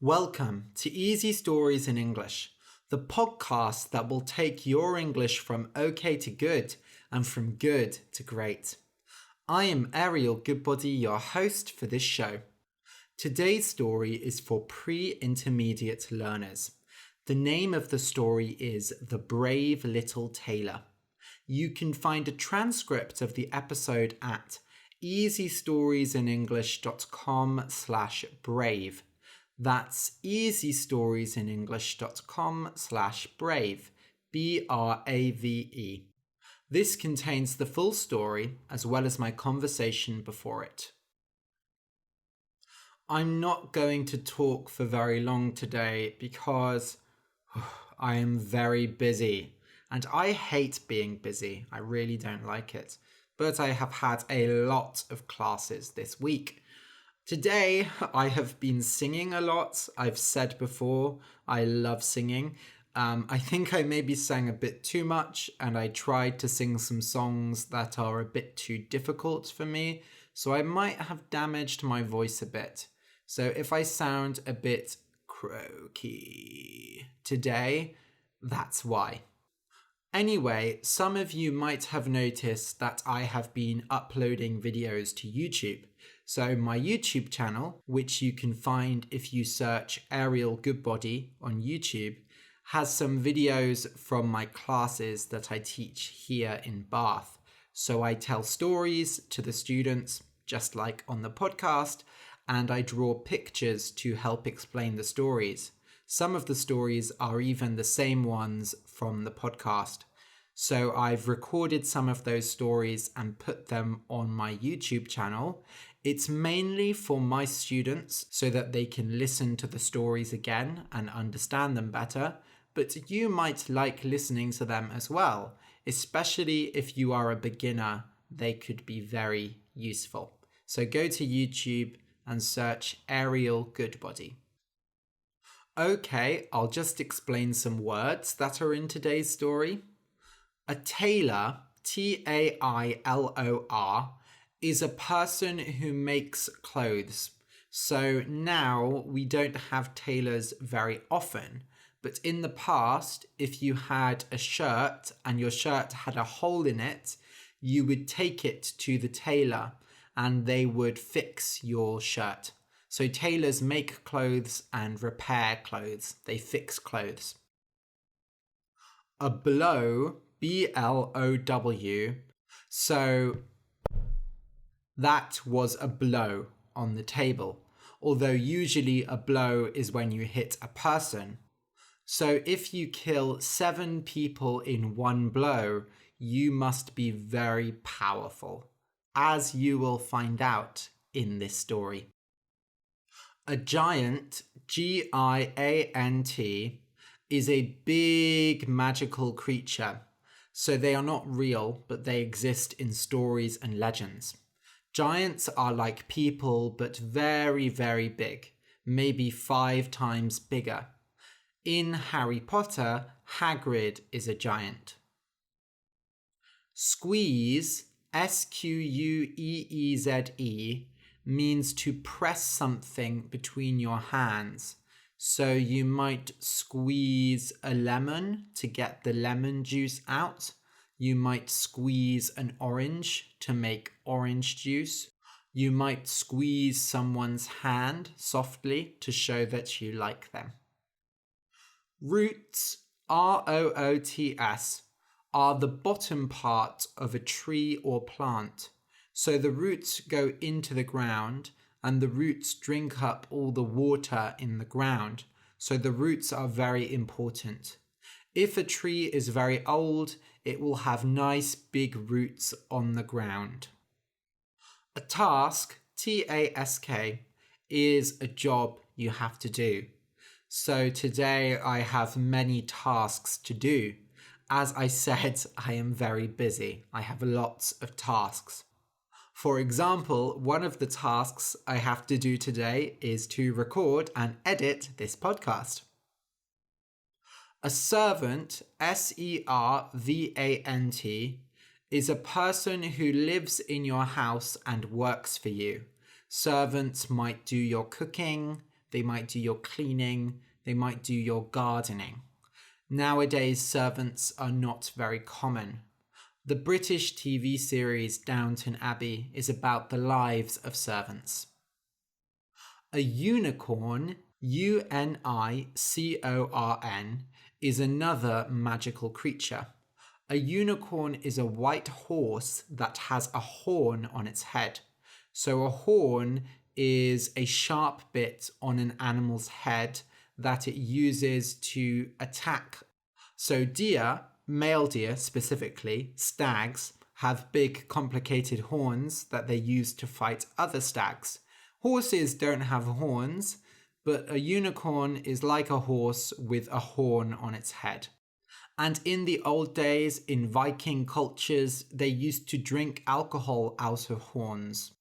Welcome to Easy Stories in English, the podcast that will take your English from okay to good and from good to great. I am Ariel Goodbody, your host for this show. Today's story is for pre-intermediate learners. The name of the story is The Brave Little Tailor. You can find a transcript of the episode at easystoriesinenglish.com/brave. That's easystoriesinenglish.com/brave, BRAVE. This contains the full story as well as my conversation before it. I'm not going to talk for very long today because I am very busy and I hate being busy. I really don't like it, but I have had a lot of classes this week. Today, I have been singing a lot. I've said before, I love singing. I think I maybe sang a bit too much and I tried to sing some songs that are a bit too difficult for me, so I might have damaged my voice a bit. So if I sound a bit croaky today, that's why. Anyway, some of you might have noticed that I have been uploading videos to YouTube. So my YouTube channel, which you can find if you search Ariel Goodbody on YouTube, has some videos from my classes that I teach here in Bath. So I tell stories to the students, just like on the podcast, and I draw pictures to help explain the stories. Some of the stories are even the same ones from the podcast. So I've recorded some of those stories and put them on my YouTube channel. It's mainly for my students so that they can listen to the stories again and understand them better, but you might like listening to them as well, especially if you are a beginner, they could be very useful. So go to YouTube and search Ariel Goodbody. Okay, I'll just explain some words that are in today's story. A tailor, Tailor, is a person who makes clothes. So now we don't have tailors very often, but in the past, if you had a shirt and your shirt had a hole in it, you would take it to the tailor and they would fix your shirt. So tailors make clothes and repair clothes. They fix clothes. A blow, BLOW. So that was a blow on the table, although usually a blow is when you hit a person. So if you kill 7 people in one blow, you must be very powerful, as you will find out in this story. A giant, GIANT, is a big magical creature. So they are not real, but they exist in stories and legends. Giants are like people, but very, very big, maybe 5 times bigger. In Harry Potter, Hagrid is a giant. Squeeze, SQUEEZE, means to press something between your hands. So you might squeeze a lemon to get the lemon juice out. You might squeeze an orange to make orange juice. You might squeeze someone's hand softly to show that you like them. Roots, ROOTS, are the bottom part of a tree or plant. So the roots go into the ground and the roots drink up all the water in the ground. So the roots are very important. If a tree is very old, it will have nice big roots on the ground. A task, TASK, is a job you have to do. So today I have many tasks to do. As I said, I am very busy. I have lots of tasks. For example, one of the tasks I have to do today is to record and edit this podcast. A servant, SERVANT, is a person who lives in your house and works for you. Servants might do your cooking, they might do your cleaning, they might do your gardening. Nowadays, servants are not very common. The British TV series Downton Abbey is about the lives of servants. A unicorn, unicorn, is another magical creature. A unicorn is a white horse that has a horn on its head. So a horn is a sharp bit on an animal's head that it uses to attack. So deer, male deer specifically, stags, have big complicated horns that they use to fight other stags. Horses don't have horns, but a unicorn is like a horse with a horn on its head. And in the old days, in Viking cultures, they used to drink alcohol out of horns.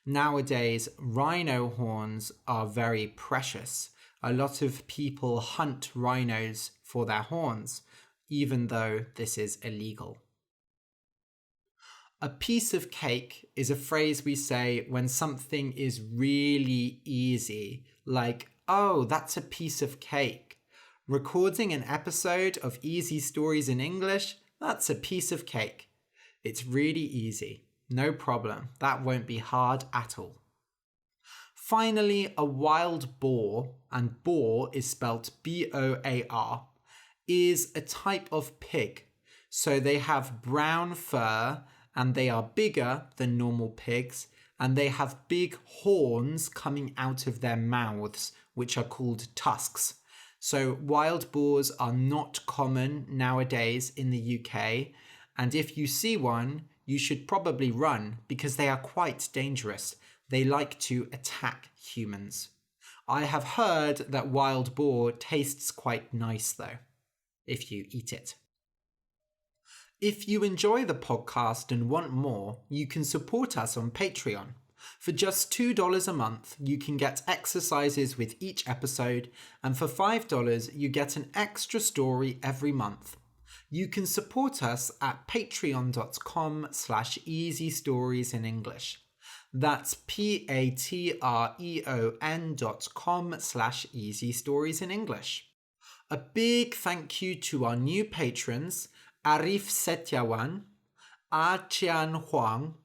Nowadays, rhino horns are very precious. A lot of people hunt rhinos for their horns, even though this is illegal. A piece of cake is a phrase we say when something is really easy, like, oh, that's a piece of cake. Recording an episode of Easy Stories in English, that's a piece of cake. It's really easy. No problem. That won't be hard at all. Finally, a wild boar, and boar is spelt B-O-A-R, is a type of pig. So they have brown fur and they are bigger than normal pigs, and they have big horns coming out of their mouths, which are called tusks. So wild boars are not common nowadays in the UK, and if you see one, you should probably run because they are quite dangerous. They like to attack humans. I have heard that wild boar tastes quite nice though, if you eat it. If you enjoy the podcast and want more, you can support us on Patreon. For just $2 a month, you can get exercises with each episode, and for $5, you get an extra story every month. You can support us at patreon.com/easystoriesinenglish. That's patreon.com/easystoriesinenglish. A big thank you to our new patrons, Arif Setyawan, Achian Huang,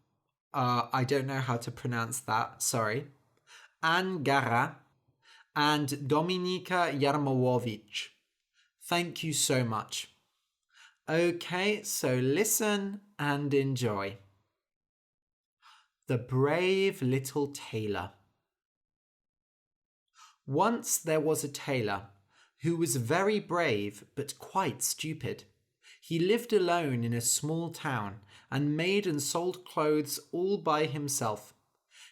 I don't know how to pronounce that, sorry, Anne Gara, and Dominika Yarmowowicz. Thank you so much. Okay, so listen and enjoy. The Brave Little Tailor. Once there was a tailor who was very brave but quite stupid. He lived alone in a small town and made and sold clothes all by himself.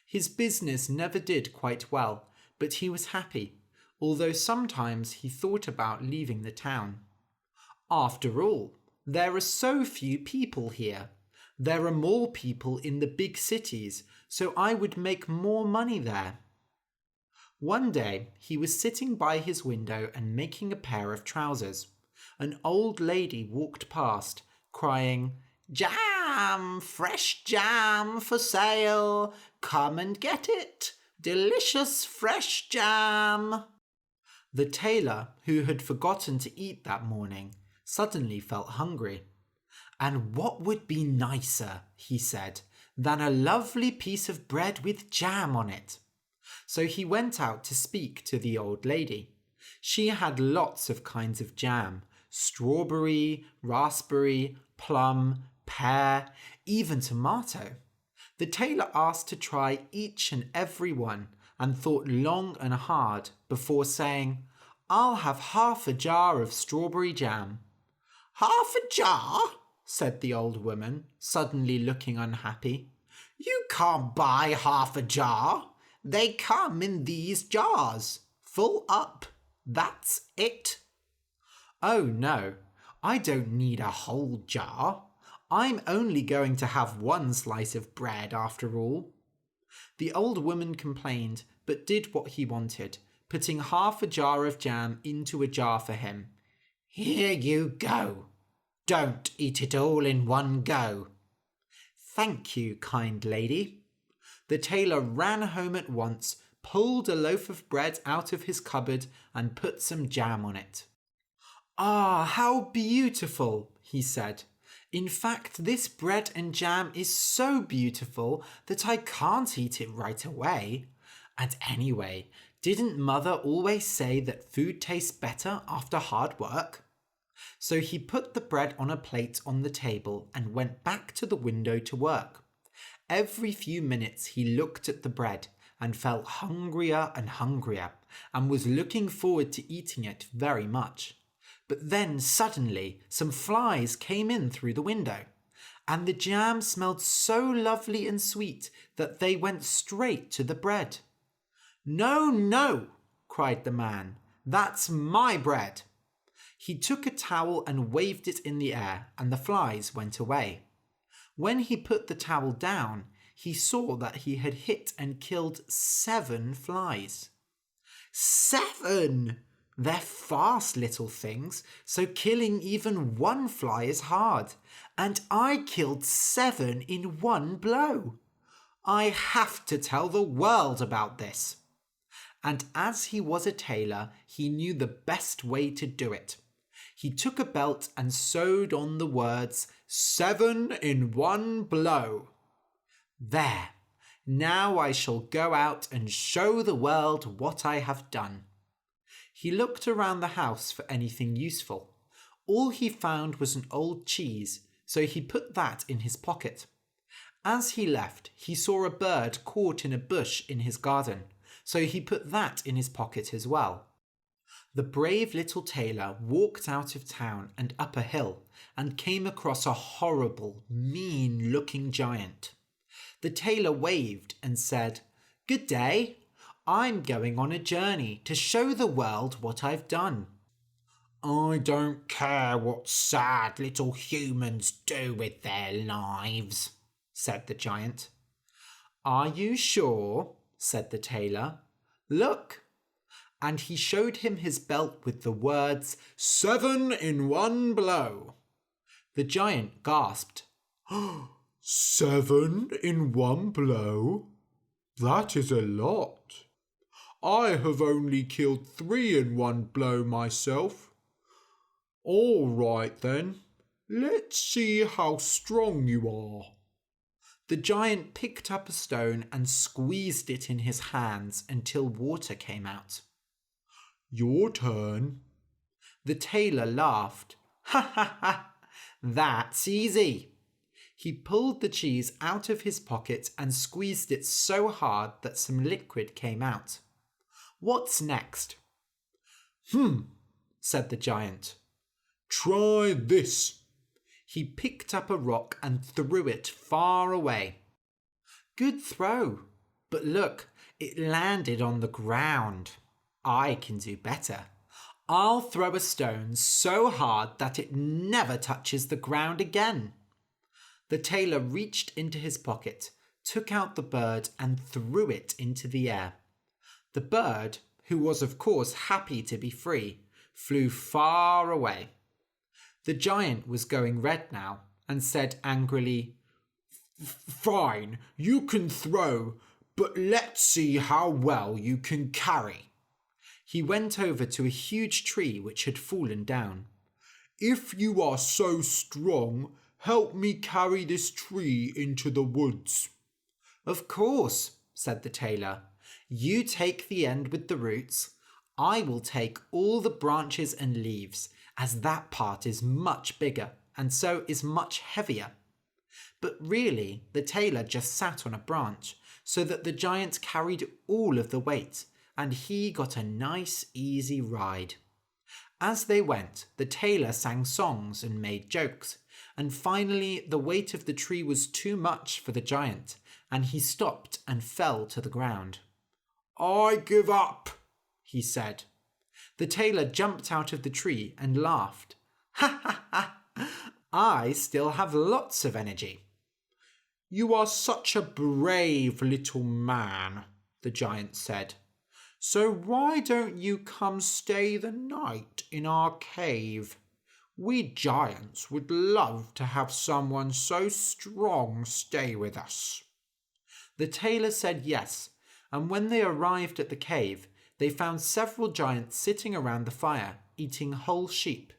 His business never did quite well, but he was happy, although sometimes he thought about leaving the town. After all, there are so few people here. There are more people in the big cities, so I would make more money there. One day, he was sitting by his window and making a pair of trousers. An old lady walked past, crying, "Jam! Fresh jam for sale! Come and get it! Delicious fresh jam!" The tailor, who had forgotten to eat that morning, suddenly felt hungry. "And what would be nicer," he said, "than a lovely piece of bread with jam on it?" So he went out to speak to the old lady. She had lots of kinds of jam: strawberry, raspberry, plum, pear, even tomato. The tailor asked to try each and every one and thought long and hard before saying, "I'll have half a jar of strawberry jam." "Half a jar?" said the old woman, suddenly looking unhappy. "You can't buy half a jar. They come in these jars, full up. That's it." "Oh no, I don't need a whole jar. I'm only going to have one slice of bread after all." The old woman complained, but did what he wanted, putting half a jar of jam into a jar for him. "Here you go. Don't eat it all in one go." "Thank you, kind lady." The tailor ran home at once, pulled a loaf of bread out of his cupboard and put some jam on it. "Ah, how beautiful," he said. "In fact, this bread and jam is so beautiful that I can't eat it right away. And anyway, didn't Mother always say that food tastes better after hard work?" So he put the bread on a plate on the table and went back to the window to work. Every few minutes he looked at the bread and felt hungrier and was looking forward to eating it very much. But then suddenly some flies came in through the window, and the jam smelled so lovely and sweet that they went straight to the bread. "No, no," cried the man, "that's my bread." He took a towel and waved it in the air, and the flies went away. When he put the towel down, he saw that he had hit and killed 7 flies. 7! They're fast little things, so killing even 1 fly is hard, and I killed 7 in 1 blow. I have to tell the world about this. And as he was a tailor, he knew the best way to do it. He took a belt and sewed on the words, "7 in 1 blow." There, now I shall go out and show the world what I have done. He looked around the house for anything useful. All he found was an old cheese, so he put that in his pocket. As he left, he saw a bird caught in a bush in his garden, so he put that in his pocket as well. The brave little tailor walked out of town and up a hill and came across a horrible, mean-looking giant. The tailor waved and said, "Good day. I'm going on a journey to show the world what I've done." "I don't care what sad little humans do with their lives," said the giant. "Are you sure?" said the tailor. "Look." And he showed him his belt with the words, "7 in 1 blow." The giant gasped. 7 in 1 blow? That is a lot. I have only killed 3 in 1 blow myself. All right then, let's see how strong you are. The giant picked up a stone and squeezed it in his hands until water came out. Your turn. The tailor laughed. "Ha ha ha, that's easy." He pulled the cheese out of his pocket and squeezed it so hard that some liquid came out. "What's next?" Said the giant. "Try this." He picked up a rock and threw it far away. Good throw, but look, it landed on the ground. I can do better. I'll throw a stone so hard that it never touches the ground again. The tailor reached into his pocket, took out the bird and threw it into the air. The bird, who was of course happy to be free, flew far away. The giant was going red now and said angrily, "Fine, you can throw, but let's see how well you can carry." He went over to a huge tree which had fallen down. "If you are so strong, help me carry this tree into the woods." "Of course," said the tailor. "You take the end with the roots. I will take all the branches and leaves, as that part is much bigger and so is much heavier." But really, the tailor just sat on a branch, so that the giant carried all of the weight, and he got a nice easy ride. As they went, the tailor sang songs and made jokes, and finally the weight of the tree was too much for the giant, and he stopped and fell to the ground. "I give up," he said. The tailor jumped out of the tree and laughed. "Ha ha ha! I still have lots of energy." "You are such a brave little man," the giant said. "So why don't you come stay the night in our cave? We giants would love to have someone so strong stay with us." The tailor said yes, and when they arrived at the cave, they found several giants sitting around the fire, eating whole sheep.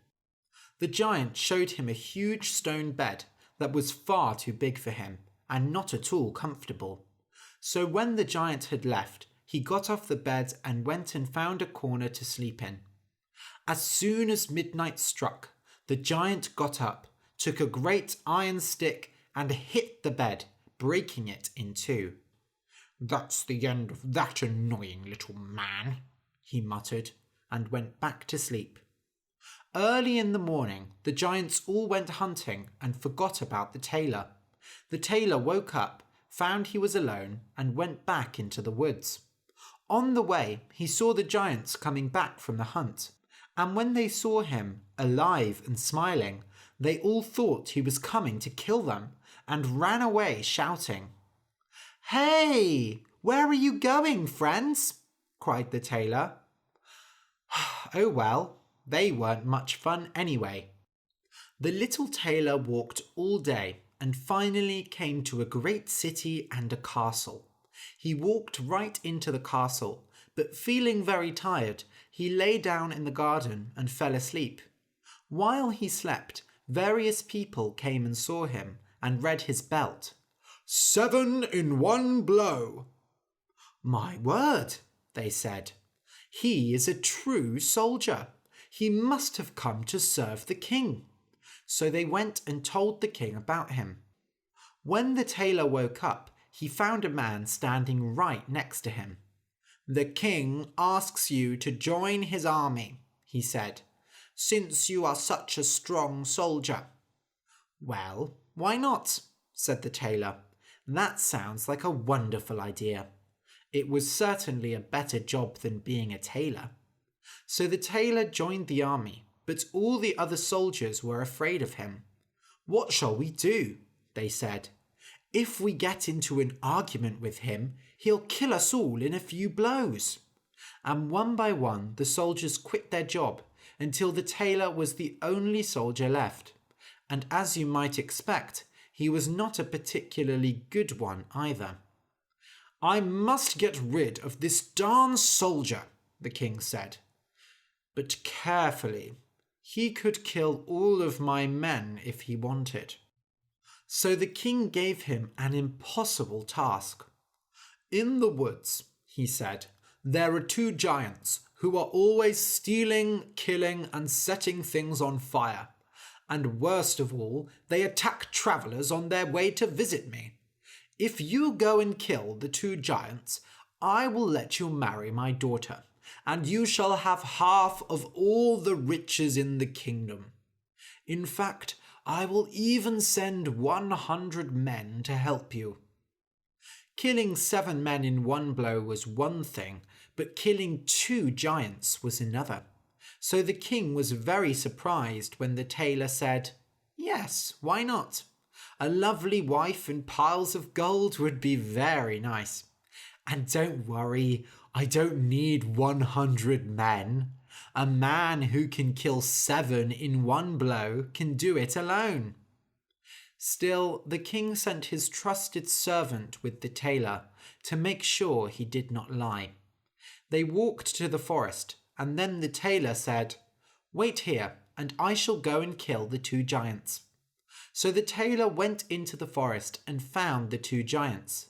The giant showed him a huge stone bed that was far too big for him, and not at all comfortable. So when the giant had left, he got off the bed and went and found a corner to sleep in. As soon as midnight struck, the giant got up, took a great iron stick and hit the bed, breaking it in two. "That's the end of that annoying little man," he muttered, and went back to sleep. Early in the morning, the giants all went hunting and forgot about the tailor. The tailor woke up, found he was alone, and went back into the woods. On the way, he saw the giants coming back from the hunt, and when they saw him, alive and smiling, they all thought he was coming to kill them, and ran away shouting. "Hey, where are you going, friends?" cried the tailor. Oh well, they weren't much fun anyway. The little tailor walked all day and finally came to a great city and a castle. He walked right into the castle, but feeling very tired, he lay down in the garden and fell asleep. While he slept, various people came and saw him and read his belt. 7 in 1 blow. "My word," they said. "He is a true soldier. He must have come to serve the king." So they went and told the king about him. When the tailor woke up, he found a man standing right next to him. "The king asks you to join his army," he said, "since you are such a strong soldier." "Well, why not?" said the tailor. "That sounds like a wonderful idea." It was certainly a better job than being a tailor. So the tailor joined the army, but all the other soldiers were afraid of him. "What shall we do?" they said. "If we get into an argument with him, he'll kill us all in a few blows." And one by one the soldiers quit their job until the tailor was the only soldier left. And as you might expect, he was not a particularly good one either. "I must get rid of this darn soldier," the king said. "But carefully. He could kill all of my men if he wanted." So the king gave him an impossible task. "In the woods," he said, "there are 2 giants who are always stealing, killing, and setting things on fire. And worst of all, they attack travellers on their way to visit me. If you go and kill the 2 giants, I will let you marry my daughter, and you shall have half of all the riches in the kingdom. In fact, I will even send 100 men to help you." Killing 7 men in one blow was one thing, but killing 2 giants was another. So the king was very surprised when the tailor said, "Yes, why not? A lovely wife and piles of gold would be very nice. And don't worry, I don't need 100 men. A man who can kill 7 in one blow can do it alone." Still, the king sent his trusted servant with the tailor to make sure he did not lie. They walked to the forest, and then the tailor said, "Wait here, and I shall go and kill the 2 giants." So the tailor went into the forest and found the 2 giants.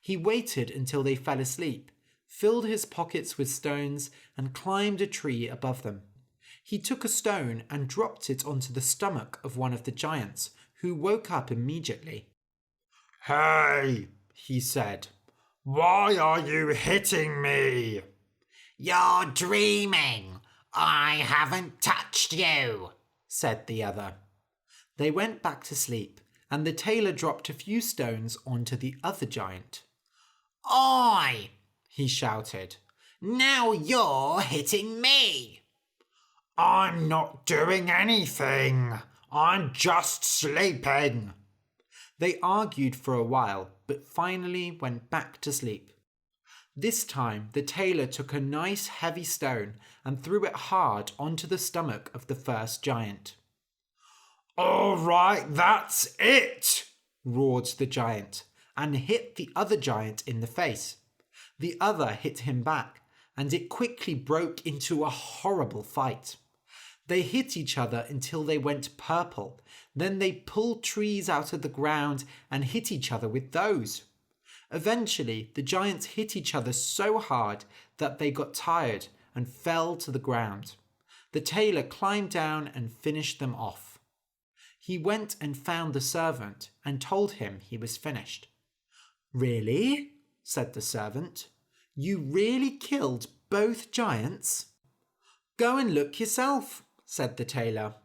He waited until they fell asleep, filled his pockets with stones, and climbed a tree above them. He took a stone and dropped it onto the stomach of one of the giants, who woke up immediately. "Hey," he said, "why are you hitting me?" "You're dreaming. I haven't touched you," said the other. They went back to sleep, and the tailor dropped a few stones onto the other giant. "Oi!" he shouted. "Now you're hitting me." "I'm not doing anything. I'm just sleeping." They argued for a while, but finally went back to sleep. This time the tailor took a nice heavy stone and threw it hard onto the stomach of the first giant. "All right, that's it," roared the giant, and hit the other giant in the face. The other hit him back, and it quickly broke into a horrible fight. They hit each other until they went purple. Then they pulled trees out of the ground and hit each other with those. Eventually, the giants hit each other so hard that they got tired and fell to the ground. The tailor climbed down and finished them off. He went and found the servant and told him he was finished. "Really?" said the servant. "You really killed both giants?" "Go and look yourself," said the tailor.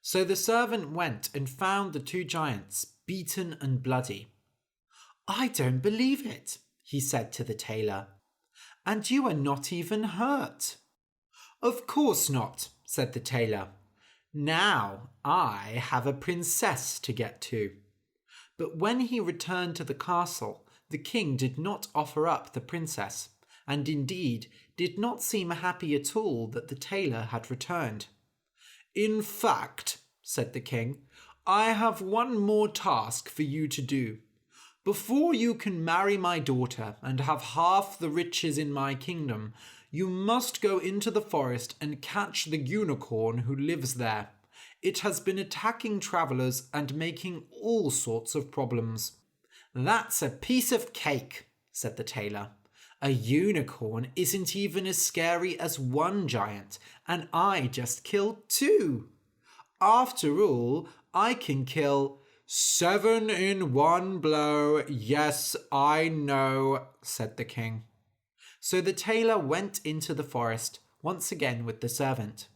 So the servant went and found the two giants, beaten and bloody. "I don't believe it," he said to the tailor. "And you are not even hurt." "Of course not," said the tailor. "Now I have a princess to get to." But when he returned to the castle, the king did not offer up the princess, and indeed did not seem happy at all that the tailor had returned. "In fact," said the king, "I have one more task for you to do. Before you can marry my daughter and have half the riches in my kingdom, you must go into the forest and catch the unicorn who lives there. It has been attacking travelers and making all sorts of problems." "That's a piece of cake," said the tailor. "A unicorn isn't even as scary as one giant, and I just killed two. After all, I can kill 7 in one blow. Yes, I know," said the king. So the tailor went into the forest, once again with the servant.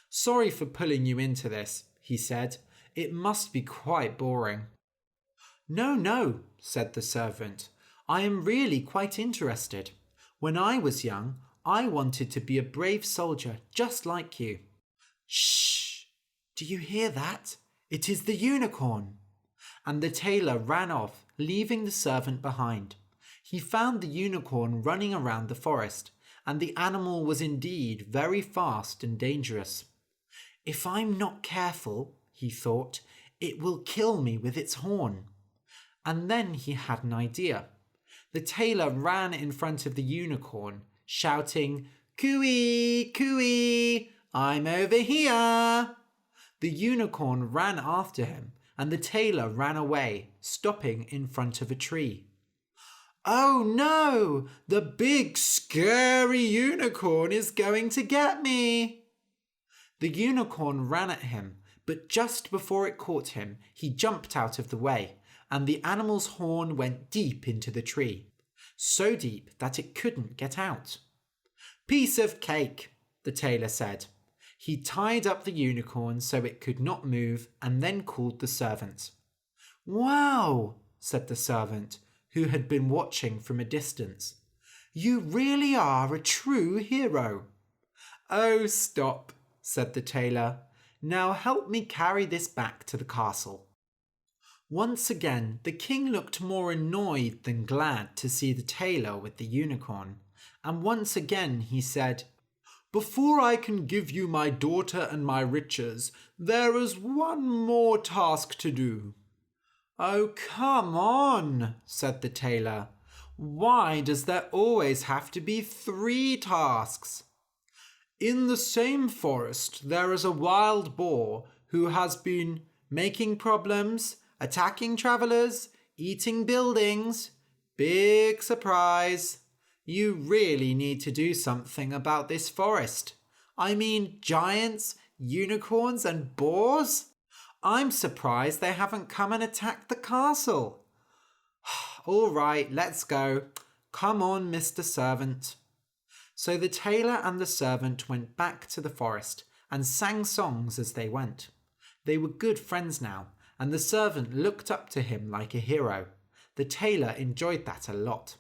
"Sorry for pulling you into this," he said. "It must be quite boring." "No, no," said the servant. "I am really quite interested. When I was young, I wanted to be a brave soldier just like you." "Shh! Do you hear that? It is the unicorn." And the tailor ran off, leaving the servant behind. He found the unicorn running around the forest, and the animal was indeed very fast and dangerous. "If I'm not careful," he thought, "it will kill me with its horn." And then he had an idea. The tailor ran in front of the unicorn, shouting, "Cooey, cooey, I'm over here." The unicorn ran after him, and the tailor ran away, stopping in front of a tree. "Oh no! The big, scary unicorn is going to get me!" The unicorn ran at him, but just before it caught him, he jumped out of the way, and the animal's horn went deep into the tree, so deep that it couldn't get out. "Piece of cake," the tailor said. He tied up the unicorn so it could not move and then called the servant. "Wow," said the servant, who had been watching from a distance. "You really are a true hero." "Oh, stop," said the tailor. "Now help me carry this back to the castle." Once again, the king looked more annoyed than glad to see the tailor with the unicorn, and once again he said, "Before I can give you my daughter and my riches, there is one more task to do." "Oh, come on," said the tailor. "Why does there always have to be 3 tasks?" "In the same forest there is a wild boar who has been making problems, attacking travelers, eating buildings. Big surprise. You really need to do something about this forest. I mean, giants, unicorns, and boars? I'm surprised they haven't come and attacked the castle." "All right, let's go. Come on, Mr. Servant." So the tailor and the servant went back to the forest and sang songs as they went. They were good friends now, and the servant looked up to him like a hero. The tailor enjoyed that a lot.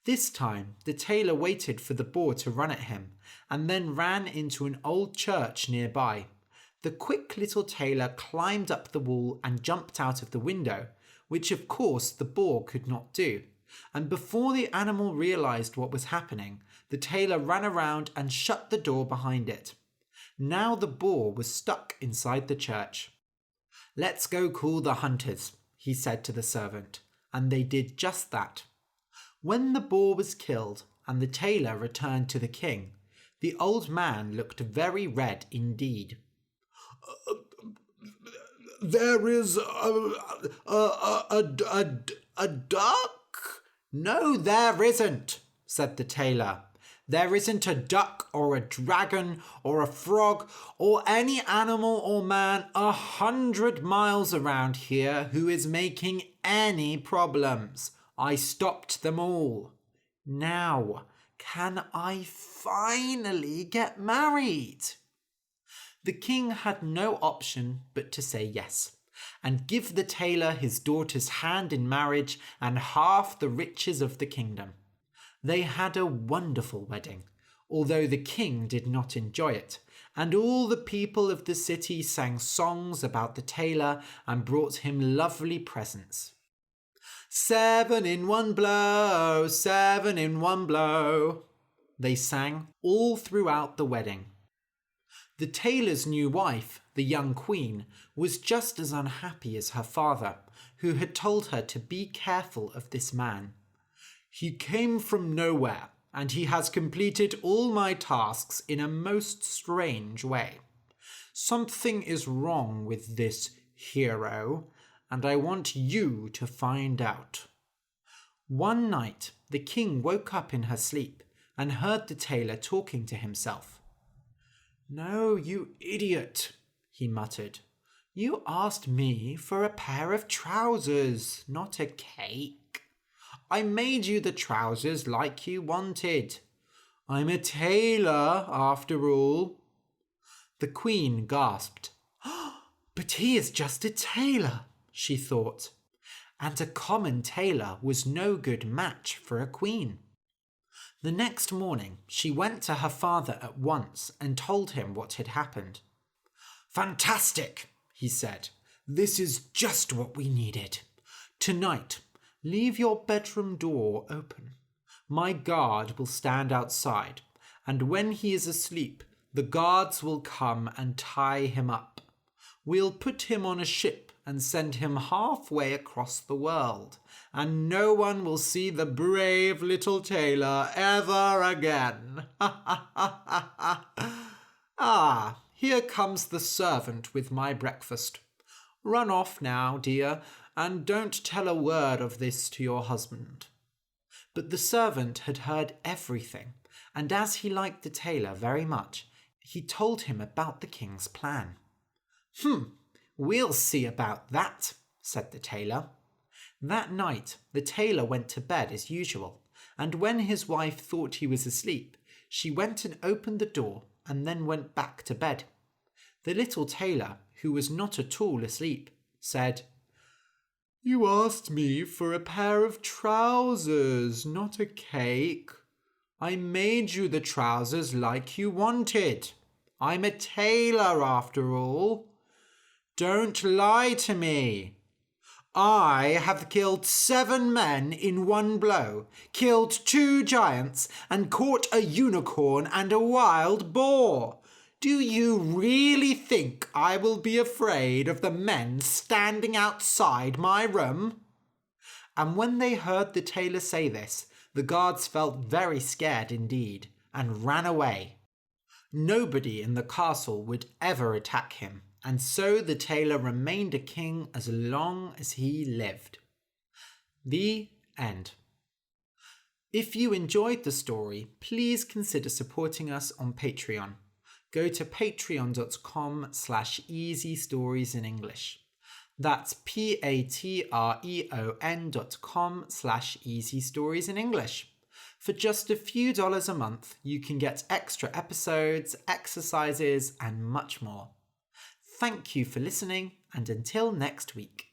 This time, the tailor waited for the boar to run at him, and then ran into an old church nearby. The quick little tailor climbed up the wall and jumped out of the window, which of course the boar could not do. And before the animal realized what was happening, the tailor ran around and shut the door behind it. Now the boar was stuck inside the church. "Let's go call the hunters," he said to the servant, and they did just that. When the boar was killed and the tailor returned to the king, the old man looked very red indeed. There is a duck? No, there isn't, said the tailor. There isn't a duck or a dragon or a frog or any animal or man 100 miles around here who is making any problems. I stopped them all. Now, can I finally get married? The king had no option but to say yes, and give the tailor his daughter's hand in marriage and half the riches of the kingdom. They had a wonderful wedding, although the king did not enjoy it, and all the people of the city sang songs about the tailor and brought him lovely presents. 7 in 1 blow, 7 in 1 blow, they sang all throughout the wedding. The tailor's new wife, the young queen, was just as unhappy as her father, who had told her to be careful of this man. He came from nowhere, and he has completed all my tasks in a most strange way. Something is wrong with this hero, and I want you to find out. One night, the king woke up in her sleep and heard the tailor talking to himself. No, you idiot, he muttered. You asked me for a pair of trousers, not a cake. I made you the trousers like you wanted. I'm a tailor, after all. The queen gasped. But he is just a tailor, she thought, and a common tailor was no good match for a queen. The next morning, she went to her father at once and told him what had happened. Fantastic, he said. This is just what we needed. Tonight, leave your bedroom door open. My guard will stand outside, and when he is asleep, the guards will come and tie him up. We'll put him on a ship and send him halfway across the world, and no one will see the brave little tailor ever again. Ah, here comes the servant with my breakfast. Run off now, dear, and don't tell a word of this to your husband. But the servant had heard everything, and as he liked the tailor very much, he told him about the king's plan. We'll see about that, said the tailor. That night, the tailor went to bed as usual, and when his wife thought he was asleep, she went and opened the door and then went back to bed. The little tailor, who was not at all asleep, said, You asked me for a pair of trousers, not a cake. I made you the trousers like you wanted. I'm a tailor after all. Don't lie to me. I have killed 7 men in 1 blow, killed 2 giants, and caught a unicorn and a wild boar. Do you really think I will be afraid of the men standing outside my room? And when they heard the tailor say this, the guards felt very scared indeed, and ran away. Nobody in the castle would ever attack him, and so the tailor remained a king as long as he lived. The end. If you enjoyed the story, please consider supporting us on Patreon. Go to patreon.com/easystoriesinenglish. That's patreon.com/easystoriesinenglish. For just a few dollars a month, you can get extra episodes, exercises, and much more. Thank you for listening, and until next week.